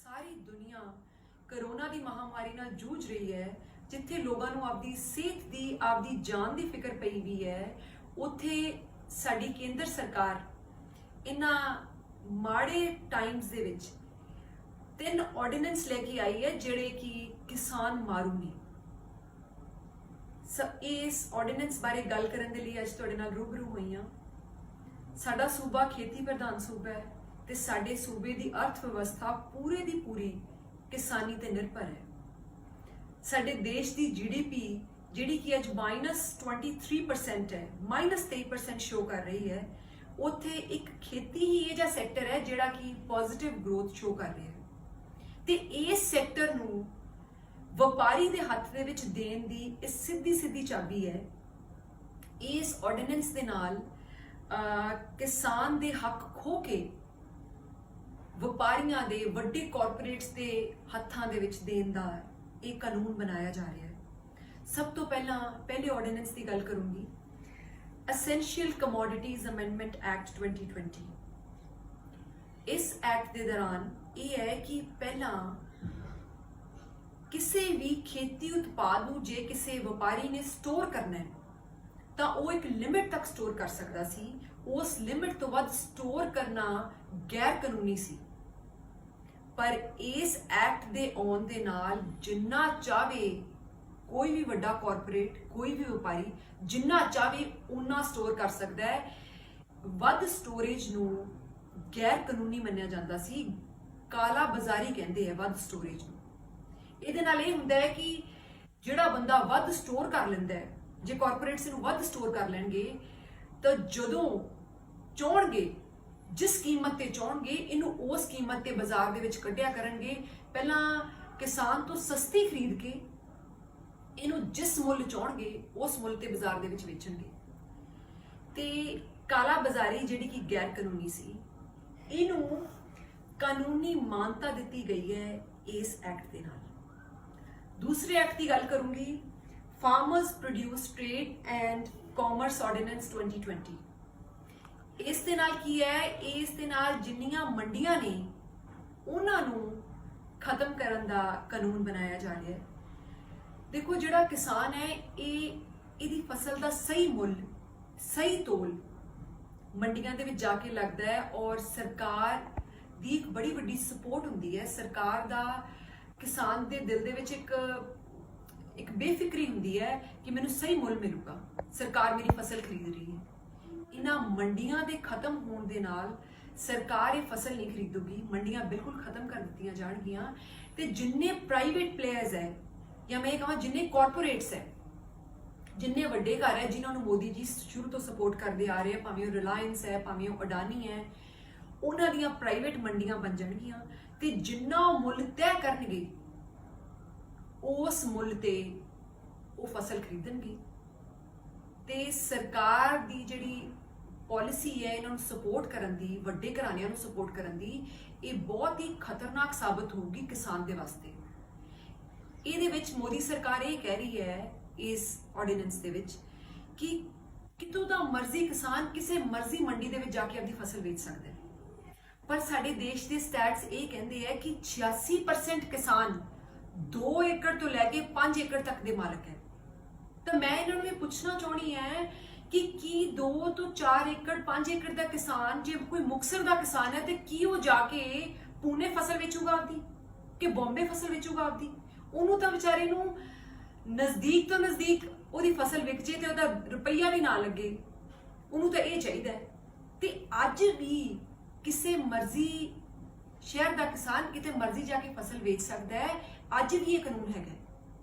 ਸਾਰੀ ਦੁਨੀਆ ਕਰੋਨਾ ਦੀ ਮਹਾਮਾਰੀ ਨਾਲ ਜੂਝ ਰਹੀ ਹੈ, ਜਿੱਥੇ ਲੋਕਾਂ ਨੂੰ ਆਪਦੀ ਸਿਹਤ ਦੀ ਆਪਦੀ ਜਾਨ ਦੀ ਫਿਕਰ ਪਈ ਵੀ ਹੈ, ਉੱਥੇ ਸਾਡੀ ਕੇਂਦਰ ਸਰਕਾਰ ਇਹਨਾਂ ਮਾੜੇ ਟਾਈਮਸ ਦੇ ਵਿੱਚ 3 ਆਰਡੀਨੈਂਸ ਲੈ ਕੇ ਆਈ ਹੈ ਜਿਹੜੇ ਕਿ ਕਿਸਾਨ ਮਾਰੂ ਨੇ। ਇਸ ਆਰਡੀਨੈਂਸ ਬਾਰੇ ਗੱਲ ਕਰਨ ਦੇ ਲਈ ਅੱਜ ਤੁਹਾਡੇ ਨਾਲ ਰੂਬਰੂ ਹੋਈ ਹਾਂ। ਸਾਡਾ ਸੂਬਾ ਖੇਤੀ ਪ੍ਰਧਾਨ ਸੂਬਾ ਹੈ ਤੇ ਸਾਡੇ ਸੂਬੇ ਦੀ ਅਰਥ ਵਿਵਸਥਾ ਪੂਰੇ ਦੀ ਪੂਰੀ ਕਿਸਾਨੀ ਤੇ ਨਿਰਭਰ ਹੈ। ਸਾਡੇ ਦੇਸ਼ ਦੀ GDP ਜਿਹੜੀ ਕਿ ਅੱਜ -23% ਹੈ, -23% ਸ਼ੋ ਕਰ ਰਹੀ ਹੈ, ਉੱਥੇ ਇੱਕ ਖੇਤੀ ਹੀ ਇਹ ਜਿਹਾ ਸੈਕਟਰ ਹੈ ਜਿਹੜਾ ਕਿ ਪੋਜ਼ਿਟਿਵ ਗਰੋਥ ਸ਼ੋ ਕਰ ਰਿਹਾ ਹੈ ਤੇ ਇਸ ਸੈਕਟਰ ਨੂੰ ਵਪਾਰੀ ਦੇ ਹੱਥ ਦੇ ਵਿੱਚ ਦੇਣ ਦੀ ਇਹ ਸਿੱਧੀ ਚਾਬੀ ਹੈ। ਇਸ ਆਰਡੀਨੈਂਸ ਦੇ ਨਾਲ ਕਿਸਾਨ ਦੇ ਹੱਕ ਖੋ ਕੇ ਵਪਾਰੀਆਂ ਦੇ ਵੱਡੇ ਕਾਰਪੋਰੇਟਸ ਦੇ ਹੱਥਾਂ ਦੇ ਵਿੱਚ ਦੇਣ ਦਾ ਇਹ ਕਾਨੂੰਨ ਬਣਾਇਆ ਜਾ ਰਿਹਾ ਹੈ। ਸਭ ਤੋਂ ਪਹਿਲੇ ਆਰਡੀਨੈਂਸ ਦੀ ਗੱਲ ਕਰੂੰਗੀ, ਐਸੈਂਸ਼ੀਅਲ ਕਮੋਡਿਟੀਜ਼ ਅਮੈਂਡਮੈਂਟ ਐਕਟ 2020। ਇਸ ਐਕਟ ਦੇ ਦੌਰਾਨ ਇਹ ਹੈ ਕਿ ਪਹਿਲਾਂ ਕਿਸੇ ਵੀ ਖੇਤੀ ਉਤਪਾਦ ਨੂੰ ਜੇ ਕਿਸੇ ਵਪਾਰੀ ਨੇ ਸਟੋਰ ਕਰਨਾ ਹੈ ਤਾਂ ਉਹ ਇੱਕ ਲਿਮਿਟ ਤੱਕ ਸਟੋਰ ਕਰ ਸਕਦਾ ਸੀ। ਉਸ ਲਿਮਿਟ ਤੋਂ ਵੱਧ ਸਟੋਰ ਕਰਨਾ ਗੈਰ ਕਾਨੂੰਨੀ ਸੀ। ਪਰ ਇਸ ਐਕਟ ਦੇ ਆਉਣ ਦੇ ਨਾਲ ਜਿੰਨਾ ਚਾਹੇ ਕੋਈ ਵੀ ਵੱਡਾ ਕਾਰਪੋਰੇਟ, ਕੋਈ ਵੀ ਵਪਾਰੀ ਜਿੰਨਾ ਚਾਹੇ ਉਨਾ ਸਟੋਰ ਕਰ ਸਕਦਾ ਹੈ। ਵੱਧ ਸਟੋਰੇਜ ਨੂੰ ਗੈਰ ਕਾਨੂੰਨੀ ਮੰਨਿਆ ਜਾਂਦਾ ਸੀ, ਕਾਲਾ ਬਾਜ਼ਾਰੀ ਕਹਿੰਦੇ ਆ ਵੱਧ ਸਟੋਰੇਜ ਨੂੰ। ਇਹਦੇ ਨਾਲ ਇਹ ਹੁੰਦਾ ਹੈ ਕਿ ਜਿਹੜਾ ਬੰਦਾ ਵੱਧ ਸਟੋਰ ਕਰ ਲੈਂਦਾ ਹੈ, ਜੇ ਕਾਰਪੋਰੇਟਸ ਨੂੰ ਵੱਧ ਸਟੋਰ ਕਰ ਲੈਣਗੇ ਤਾਂ ਜਦੋਂ ਚਾਹਣਗੇ ਜਿਸ ਕੀਮਤ ਤੇ ਚਾਹਣਗੇ ਇਹਨੂੰ ਉਸ ਕੀਮਤ ਤੇ ਬਾਜ਼ਾਰ ਦੇ ਵਿੱਚ ਕੱਢਿਆ ਕਰਨਗੇ। ਪਹਿਲਾਂ ਕਿਸਾਨ ਤੋਂ ਸਸਤੀ ਖਰੀਦ ਕੇ ਇਹਨੂੰ ਜਿਸ ਮੁੱਲ ਚਾਹਣਗੇ ਉਸ ਮੁੱਲ ਤੇ ਬਾਜ਼ਾਰ ਦੇ ਵਿੱਚ ਵੇਚਣਗੇ। ਤੇ ਕਾਲਾ ਬਾਜ਼ਾਰੀ ਜਿਹੜੀ ਕਿ ਗੈਰ ਕਾਨੂੰਨੀ ਸੀ, ਇਹਨੂੰ ਕਾਨੂੰਨੀ ਮਾਨਤਾ ਦਿੱਤੀ ਗਈ ਹੈ ਇਸ ਐਕਟ ਦੇ ਨਾਲ। ਦੂਸਰੇ ਐਕਟ ਦੀ ਗੱਲ ਕਰੂੰਗੀ, farmers produce trade and commerce ordinance 2020। ਇਸ ਦੇ ਨਾਲ ਕੀ ਹੈ, ਇਸ ਦੇ ਨਾਲ ਜਿੰਨੀਆਂ ਮੰਡੀਆਂ ਨੇ ਉਹਨਾਂ ਨੂੰ ਖਤਮ ਕਰਨ ਦਾ ਕਾਨੂੰਨ ਬਣਾਇਆ ਜਾ ਰਿਹਾ ਹੈ। ਦੇਖੋ, ਜਿਹੜਾ ਕਿਸਾਨ ਹੈ ਇਹਦੀ ਫਸਲ ਦਾ ਸਹੀ ਮੁੱਲ, ਸਹੀ ਤੋਲ ਮੰਡੀਆਂ ਦੇ ਵਿੱਚ ਜਾ ਕੇ ਲੱਗਦਾ ਹੈ ਔਰ ਸਰਕਾਰ ਦੀ ਇੱਕ ਬੜੀ ਵੱਡੀ ਸਪੋਰਟ ਹੁੰਦੀ ਹੈ। ਸਰਕਾਰ ਦਾ ਕਿਸਾਨ ਦੇ ਦਿਲ ਦੇ ਵਿੱਚ ਇੱਕ ਬੇਫਿਕਰੀ ਹੁੰਦੀ ਹੈ ਕਿ ਮੈਨੂੰ ਸਹੀ ਮੁੱਲ ਮਿਲੂਗਾ, ਸਰਕਾਰ ਮੇਰੀ ਫਸਲ ਖਰੀਦ ਰਹੀ ਹੈ। ਇਹਨਾਂ ਮੰਡੀਆਂ ਦੇ ਖਤਮ ਹੋਣ ਦੇ ਨਾਲ ਸਰਕਾਰ ਇਹ ਫਸਲ ਨਹੀਂ ਖਰੀਦੂਗੀ, ਮੰਡੀਆਂ ਬਿਲਕੁਲ ਖਤਮ ਕਰ ਦਿੱਤੀਆਂ ਜਾਣਗੀਆਂ ਤੇ ਜਿੰਨੇ ਪ੍ਰਾਈਵੇਟ ਪਲੇਅਰਸ ਹੈ ਜਾਂ ਮੈਂ ਕਹਾਂ ਜਿੰਨੇ ਕਾਰਪੋਰੇਟਸ ਹੈ, ਜਿੰਨੇ ਵੱਡੇ ਘਰ ਹੈ ਜਿਨ੍ਹਾਂ ਨੂੰ ਮੋਦੀ ਜੀ ਸ਼ੁਰੂ ਤੋਂ ਸਪੋਰਟ ਕਰਦੇ ਆ ਰਹੇ ਆ, ਭਾਵੇਂ ਉਹ ਰਿਲਾਇੰਸ ਹੈ, ਭਾਵੇਂ ਉਹ ਅਡਾਨੀ ਹੈ, ਉਹਨਾਂ ਦੀਆਂ ਪ੍ਰਾਈਵੇਟ ਮੰਡੀਆਂ ਬਣ ਜਾਣਗੀਆਂ ਤੇ ਜਿੰਨਾ ਮੁੱਲ ਤੈਅ ਕਰਨਗੇ ਉਸ ਮੁੱਲ ਤੇ ਉਹ ਫਸਲ ਖਰੀਦਣਗੇ। ਤੇ ਸਰਕਾਰ ਦੀ ਜਿਹੜੀ ਪਾਲਿਸੀ ਹੈ ਇਹਨਾਂ ਨੂੰ ਸਪੋਰਟ ਕਰਨ ਦੀ, ਵੱਡੇ ਘਰਾਣਿਆਂ ਨੂੰ ਸਪੋਰਟ ਕਰਨ ਦੀ, ਇਹ ਬਹੁਤ ਹੀ ਖਤਰਨਾਕ ਸਾਬਤ ਹੋਊਗੀ ਕਿਸਾਨ ਦੇ ਵਾਸਤੇ। ਇਹਦੇ ਵਿੱਚ ਮੋਦੀ ਸਰਕਾਰ ਇਹ ਕਹਿ ਰਹੀ ਹੈ ਇਸ ਆਰਡੀਨੈਂਸ ਦੇ ਵਿੱਚ ਕਿ ਕਿਤੋਂ ਦਾ ਮਰਜ਼ੀ ਕਿਸਾਨ ਕਿਸੇ ਮਰਜ਼ੀ ਮੰਡੀ ਦੇ ਵਿੱਚ ਜਾ ਕੇ ਆਪਣੀ ਫਸਲ ਵੇਚ ਸਕਦਾ ਹੈ। ਪਰ ਸਾਡੇ ਦੇਸ਼ ਦੇ ਸਟੈਟਸ ਇਹ ਕਹਿੰਦੇ ਹੈ ਕਿ 86% ਕਿਸਾਨ 2 ਏਕੜ ਤੋਂ ਲੈ ਕੇ 5 ਏਕੜ ਤੱਕ ਦੇ ਮਾਲਕ ਹੈ। ਤਾਂ ਮੈਂ ਇਹਨਾਂ ਨੂੰ ਇਹ ਪੁੱਛਣਾ ਚਾਹੁੰਦੀ ਹੈ ਕਿ ਕੀ 2 ਤੋਂ 4 ਏਕੜ 5 ਏਕੜ ਦਾ ਕਿਸਾਨ, ਜੇ ਕੋਈ ਮੁਕਤਸਰ ਦਾ ਕਿਸਾਨ ਹੈ ਤੇ ਕੀ ਉਹ ਜਾ ਕੇ ਪੂਨੇ ਫਸਲ ਵੇਚੂਗਾ ਆਪਦੀ ਕਿ ਬੰਬੇ ਫਸਲ ਵੇਚੂਗਾ ਆਪਦੀ? ਉਹਨੂੰ ਤਾਂ ਵਿਚਾਰੇ ਨੂੰ ਨਜ਼ਦੀਕ ਤੋਂ ਨਜ਼ਦੀਕ ਉਹਦੀ ਫਸਲ ਵਿਕ ਜੇ ਤੇ ਉਹਦਾ ਰੁਪਈਆ ਵੀ ਨਾ ਲੱਗੇ, ਉਹਨੂੰ ਤਾਂ ਇਹ ਚਾਹੀਦਾ ਹੈ। ਤੇ ਅੱਜ ਵੀ ਕਿਸੇ ਮਰਜ਼ੀ ਸ਼ਹਿਰ ਦਾ ਕਿਸਾਨ ਕਿਤੇ ਮਰਜ਼ੀ ਜਾ ਕੇ ਫਸਲ ਵੇਚ ਸਕਦਾ ਹੈ। ਅੱਜ ਵੀ ਇਹ ਕਾਨੂੰਨ ਹੈਗਾ।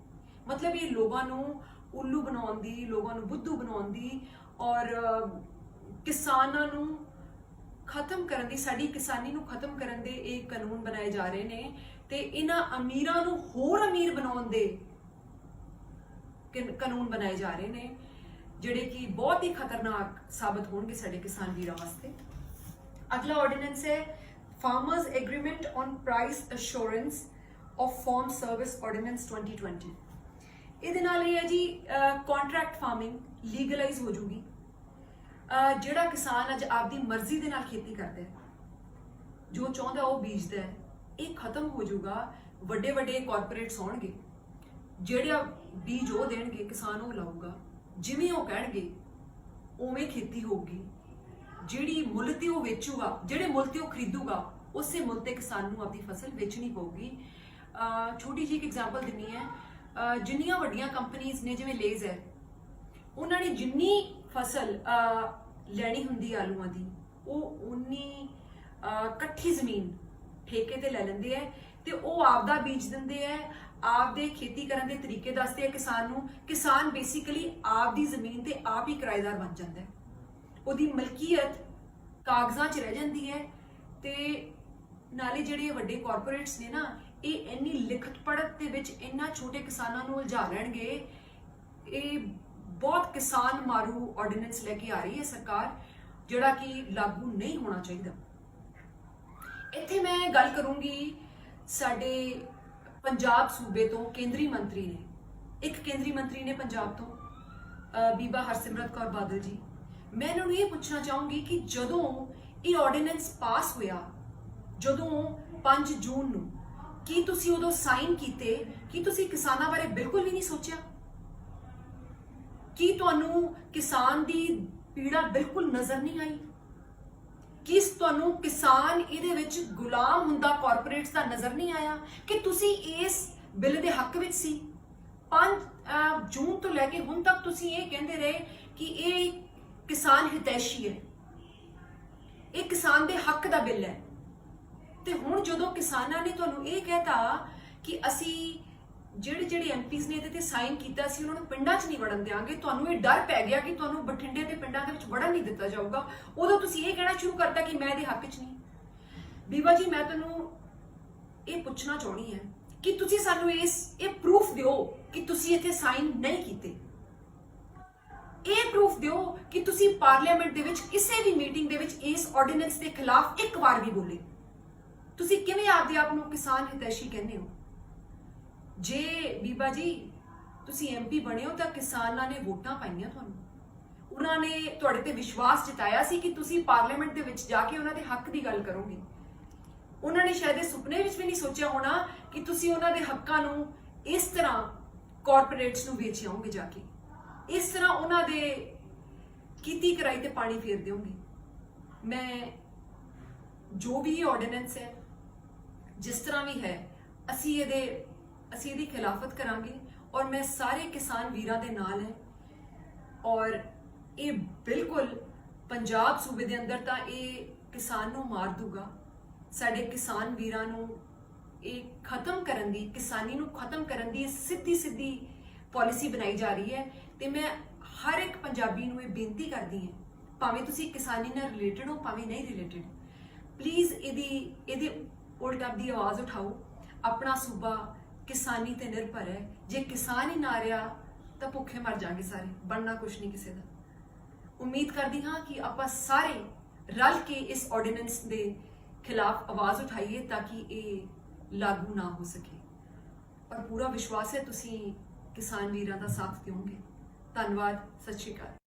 ਮਤਲਬ ਇਹ ਲੋਕਾਂ ਨੂੰ ਉੱਲੂ ਬਣਾਉਣ ਦੀ, ਲੋਕਾਂ ਨੂੰ ਬੁੱਧੂ ਬਣਾਉਣ ਦੀ ਔਰ ਕਿਸਾਨਾਂ ਨੂੰ ਖਤਮ ਕਰਨ ਦੀ, ਸਾਡੀ ਕਿਸਾਨੀ ਨੂੰ ਖਤਮ ਕਰਨ ਦੇ ਇਹ ਕਾਨੂੰਨ ਬਣਾਏ ਜਾ ਰਹੇ ਨੇ ਤੇ ਇਹਨਾਂ ਅਮੀਰਾਂ ਨੂੰ ਹੋਰ ਅਮੀਰ ਬਣਾਉਣ ਦੇ ਕਾਨੂੰਨ ਬਣਾਏ ਜਾ ਰਹੇ ਨੇ ਜਿਹੜੇ ਕਿ ਬਹੁਤ ਹੀ ਖਤਰਨਾਕ ਸਾਬਤ ਹੋਣਗੇ ਸਾਡੇ ਕਿਸਾਨ ਵੀਰਾਂ ਵਾਸਤੇ। ਅਗਲਾ ਆਰਡੀਨੈਂਸ ਹੈ farmers agreement on price assurance of farm service ordinance 2020। ਇਹਦੇ ਨਾਲ ਇਹ ਹੈ ਜੀ ਕੰਟਰੈਕਟ ਫਾਰਮਿੰਗ ਲੀਗਲਾਈਜ਼ ਹੋ ਜੂਗੀ। ਜਿਹੜਾ ਕਿਸਾਨ ਅੱਜ ਆਪਦੀ ਮਰਜ਼ੀ ਦੇ ਨਾਲ ਖੇਤੀ ਕਰਦਾ ਹੈ, ਜੋ ਚਾਹੁੰਦਾ ਉਹ ਬੀਜਦਾ ਹੈ, ਇਹ ਖਤਮ ਹੋ ਜਾਊਗਾ। ਵੱਡੇ ਵੱਡੇ ਕਾਰਪੋਰੇਟਸ ਆਉਣਗੇ, ਜਿਹੜਾ ਬੀਜ ਉਹ ਦੇਣਗੇ ਕਿਸਾਨ ਉਹ ਲਾਊਗਾ, ਜਿਵੇਂ ਉਹ ਕਹਿਣਗੇ ਉਵੇਂ ਖੇਤੀ ਹੋਊਗੀ। ਜਿਹੜੀ ਮੁੱਲ ਤੇ ਉਹ ਵੇਚੂਗਾ, ਜਿਹੜੇ ਮੁੱਲ ਤੇ ਉਹ ਖਰੀਦੂਗਾ, ਉਸੇ ਮੁੱਲ ਤੇ ਕਿਸਾਨ ਨੂੰ ਆਪਣੀ ਫਸਲ ਵੇਚਣੀ ਪਊਗੀ। ਛੋਟੀ ਜਿਹੀ ਇੱਕ ਐਗਜ਼ਾਮਪਲ ਦਿੰਨੀ ਹੈ। ਜਿੰਨੀਆਂ ਵੱਡੀਆਂ ਕੰਪਨੀਆਂ ਨੇ, ਜਿਵੇਂ ਲੇਜ਼ ਹੈ, ਉਹਨਾਂ ਨੇ ਜਿੰਨੀ ਫਸਲ ਲੈਣੀ ਹੁੰਦੀ ਆਲੂਆਂ ਦੀ, ਉਹ ਉਨੀ ਇਕੱਠੀ ਜ਼ਮੀਨ ਠੇਕੇ ਤੇ ਲੈ ਲੈਂਦੇ ਹੈ ਤੇ ਉਹ ਆਪਦਾ ਬੀਜ ਦਿੰਦੇ ਹੈ, ਆਪਦੇ ਖੇਤੀ ਕਰਨ ਦੇ ਤਰੀਕੇ ਦੱਸਦੇ ਆ ਕਿਸਾਨ ਨੂੰ। ਕਿਸਾਨ ਬੇਸਿਕਲੀ ਆਪਦੀ ਜ਼ਮੀਨ ਤੇ ਆਪ ਹੀ ਕਿਰਾਏਦਾਰ ਬਣ ਜਾਂਦਾ ਹੈ, ਉਹਦੀ ਮਲਕੀਅਤ ਕਾਗਜ਼ਾਂ 'ਚ ਰਹਿ ਜਾਂਦੀ ਹੈ। ਤੇ ਨਾਲੇ ਜਿਹੜੇ ਵੱਡੇ ਕਾਰਪੋਰੇਟਸ ਨੇ ਨਾ, ਇਹ ਇੰਨੀ ਲਿਖਤ ਪੜ੍ਹਤ ਦੇ ਵਿੱਚ ਇਹਨਾਂ ਛੋਟੇ ਕਿਸਾਨਾਂ ਨੂੰ ਉਲਝਾ ਲੈਣਗੇ। ਇਹ ਬਹੁਤ ਕਿਸਾਨ ਮਾਰੂ ਆਰਡੀਨੈਂਸ ਲੈ ਕੇ ਆ ਰਹੀ ਹੈ ਸਰਕਾਰ, ਜਿਹੜਾ ਕਿ ਲਾਗੂ ਨਹੀਂ ਹੋਣਾ ਚਾਹੀਦਾ। ਇੱਥੇ ਮੈਂ ਗੱਲ ਕਰੂੰਗੀ ਸਾਡੇ ਪੰਜਾਬ ਸੂਬੇ ਤੋਂ ਕੇਂਦਰੀ ਮੰਤਰੀ ਨੇ, ਇੱਕ ਕੇਂਦਰੀ ਮੰਤਰੀ ਨੇ ਪੰਜਾਬ ਤੋਂ, ਬੀਬਾ ਹਰਸਿਮਰਤ ਕੌਰ ਬਾਦਲ ਜੀ। ਮੈਂ ਇਹਨਾਂ ਨੂੰ ਇਹ ਪੁੱਛਣਾ ਚਾਹੂੰਗੀ ਕਿ ਜਦੋਂ ਇਹ ਆਰਡੀਨੈਂਸ ਪਾਸ ਹੋਇਆ, ਜਦੋਂ 5 ਜੂਨ ਨੂੰ, ਕੀ ਤੁਸੀਂ ਉਦੋਂ ਸਾਈਨ ਕੀਤੇ? ਕੀ ਤੁਸੀਂ ਕਿਸਾਨਾਂ ਬਾਰੇ ਬਿਲਕੁਲ ਵੀ ਨਹੀਂ ਸੋਚਿਆ? ਕੀ ਤੁਹਾਨੂੰ ਕਿਸਾਨ ਦੀ ਪੀੜਾ ਬਿਲਕੁਲ ਨਜ਼ਰ ਨਹੀਂ ਆਈ? ਕੀ ਤੁਹਾਨੂੰ ਕਿਸਾਨ ਇਹਦੇ ਵਿੱਚ ਗੁਲਾਮ ਹੁੰਦਾ ਕਾਰਪੋਰੇਟਸ ਦਾ ਨਜ਼ਰ ਨਹੀਂ ਆਇਆ ਕਿ ਤੁਸੀਂ ਇਸ ਬਿੱਲ ਦੇ ਹੱਕ ਵਿੱਚ ਸੀ? 5 ਜੂਨ ਤੋਂ ਲੈ ਕੇ ਹੁਣ ਤੱਕ ਤੁਸੀਂ ਇਹ ਕਹਿੰਦੇ ਰਹੇ ਕਿ ਇਹ ਕਿਸਾਨ ਹਿਤੈਸ਼ੀ ਹੈ, ਇਹ ਕਿਸਾਨ ਦੇ ਹੱਕ ਦਾ ਬਿੱਲ ਹੈ। ਤੇ ਹੁਣ ਜਦੋਂ ਕਿਸਾਨਾਂ ਨੇ ਤੁਹਾਨੂੰ ਇਹ ਕਹਿਤਾ ਕਿ ਅਸੀਂ ਜਿਹੜੇ ਐਮਪੀਜ਼ ਨੇ ਇਹਦੇ ਤੇ ਸਾਈਨ ਕੀਤਾ ਸੀ ਉਹਨਾਂ ਨੂੰ ਪਿੰਡਾਂ 'ਚ ਨਹੀਂ ਵੜਨ ਦਿਆਂਗੇ, ਤੁਹਾਨੂੰ ਇਹ ਡਰ ਪੈ ਗਿਆ ਕਿ ਤੁਹਾਨੂੰ ਬਠਿੰਡੇ ਦੇ ਪਿੰਡਾਂ ਦੇ ਵਿੱਚ ਵੜਨ ਨਹੀਂ ਦਿੱਤਾ ਜਾਊਗਾ, ਉਦੋਂ ਤੁਸੀਂ ਇਹ ਕਹਿਣਾ ਸ਼ੁਰੂ ਕਰਤਾ ਕਿ ਮੈਂ ਇਹਦੇ ਹੱਕ 'ਚ ਨਹੀਂ। ਬੀਬਾ ਜੀ, ਮੈਂ ਤੁਹਾਨੂੰ ਇਹ ਪੁੱਛਣਾ ਚਾਹੁੰਦੀ ਹਾਂ ਕਿ ਤੁਸੀਂ ਸਾਨੂੰ ਇਹ ਪ੍ਰੂਫ ਦਿਓ ਕਿ ਤੁਸੀਂ ਇੱਥੇ ਸਾਈਨ ਨਹੀਂ ਕੀਤੇ। ਇਹ ਪ੍ਰੂਫ ਦਿਓ ਕਿ ਤੁਸੀਂ ਪਾਰਲੀਮੈਂਟ ਦੇ ਵਿੱਚ ਕਿਸੇ ਵੀ ਮੀਟਿੰਗ ਦੇ ਵਿੱਚ ਇਸ ਆਰਡੀਨੈਂਸ ਦੇ ਖਿਲਾਫ ਇੱਕ ਵਾਰ ਵੀ ਬੋਲੇ। ਤੁਸੀਂ ਕਿਵੇਂ ਆਪਦੇ ਆਪ ਨੂੰ ਕਿਸਾਨ ਹਿਤੈਸ਼ੀ ਕਹਿੰਦੇ ਹੋ? ਜੇ ਬੀਬਾ ਜੀ ਤੁਸੀਂ ਐਮਪੀ ਬਣੇ ਹੋ ਤਾਂ ਕਿਸਾਨਾਂ ਨੇ ਵੋਟਾਂ ਪਾਈਆਂ ਤੁਹਾਨੂੰ, ਉਹਨਾਂ ਨੇ ਤੁਹਾਡੇ ਤੇ ਵਿਸ਼ਵਾਸ ਜਤਾਇਆ ਸੀ ਕਿ ਤੁਸੀਂ ਪਾਰਲੀਮੈਂਟ ਦੇ ਵਿੱਚ ਜਾ ਕੇ ਉਹਨਾਂ ਦੇ ਹੱਕ ਦੀ ਗੱਲ ਕਰੋਗੇ। ਉਹਨਾਂ ਨੇ ਸ਼ਾਇਦ ਇਹ ਸੁਪਨੇ ਵਿੱਚ ਵੀ ਨਹੀਂ ਸੋਚਿਆ ਹੋਣਾ ਕਿ ਤੁਸੀਂ ਉਹਨਾਂ ਦੇ ਹੱਕਾਂ ਨੂੰ ਇਸ ਤਰ੍ਹਾਂ ਕਾਰਪੋਰੇਟਸ ਨੂੰ ਵੇਚ ਆਓਗੇ, ਜਾ ਕੇ ਇਸ ਤਰ੍ਹਾਂ ਉਹਨਾਂ ਦੇ ਕੀਤੀ ਕਰਾਈ ਤੇ ਪਾਣੀ ਫੇਰ ਦਿਓਗੇ। ਮੈਂ ਜੋ ਵੀ ਇਹ ਆਰਡੀਨੈਂਸ ਹੈ, ਜਿਸ ਤਰ੍ਹਾਂ ਵੀ ਹੈ, ਅਸੀਂ ਇਹਦੀ ਖਿਲਾਫਤ ਕਰਾਂਗੇ ਔਰ ਮੈਂ ਸਾਰੇ ਕਿਸਾਨ ਵੀਰਾਂ ਦੇ ਨਾਲ ਹੈ। ਔਰ ਇਹ ਬਿਲਕੁਲ ਪੰਜਾਬ ਸੂਬੇ ਦੇ ਅੰਦਰ ਤਾਂ ਇਹ ਕਿਸਾਨ ਨੂੰ ਮਾਰ ਦੂਗਾ। ਸਾਡੇ ਕਿਸਾਨ ਵੀਰਾਂ ਨੂੰ ਇਹ ਖਤਮ ਕਰਨ ਦੀ, ਕਿਸਾਨੀ ਨੂੰ ਖਤਮ ਕਰਨ ਦੀ ਸਿੱਧੀ ਪਾਲਿਸੀ ਬਣਾਈ ਜਾ ਰਹੀ ਹੈ। ਤੇ ਮੈਂ ਹਰ ਇੱਕ ਪੰਜਾਬੀ ਨੂੰ ਇਹ ਬੇਨਤੀ ਕਰਦੀ ਹਾਂ, ਭਾਵੇਂ ਤੁਸੀਂ ਕਿਸਾਨੀ ਨਾਲ ਰਿਲੇਟਡ ਹੋ ਭਾਵੇਂ ਨਹੀਂ ਰਿਲੇਟਡ, ਪਲੀਜ਼ ਇਹਦੇ ਉਲਟ ਆਪਦੀ ਆਵਾਜ਼ ਉਠਾਓ। ਆਪਣਾ ਸੂਬਾ ਕਿਸਾਨੀ ਤੇ ਨਿਰਭਰ ਹੈ। ਜੇ ਕਿਸਾਨ ਹੀ ਨਾ ਰਿਹਾ ਤਾਂ ਭੁੱਖੇ ਮਰ ਜਾਣਗੇ ਸਾਰੇ, ਬਣਨਾ ਕੁਛ ਨਹੀਂ ਕਿਸੇ ਦਾ। ਉਮੀਦ ਕਰਦੀ ਹਾਂ ਕਿ ਆਪਾਂ ਸਾਰੇ ਰਲ ਕੇ ਇਸ ਆਰਡੀਨੈਂਸ ਦੇ ਖਿਲਾਫ ਆਵਾਜ਼ ਉਠਾਈਏ ਤਾਂ ਕਿ ਇਹ ਲਾਗੂ ਨਾ ਹੋ ਸਕੇ। ਔਰ ਪੂਰਾ ਵਿਸ਼ਵਾਸ ਹੈ ਤੁਸੀਂ ਕਿਸਾਨ ਵੀਰਾਂ ਦਾ ਸਾਥ ਦਿਓਗੇ। ਧੰਨਵਾਦ, ਸਤਿ ਸ਼੍ਰੀ ਅਕਾਲ।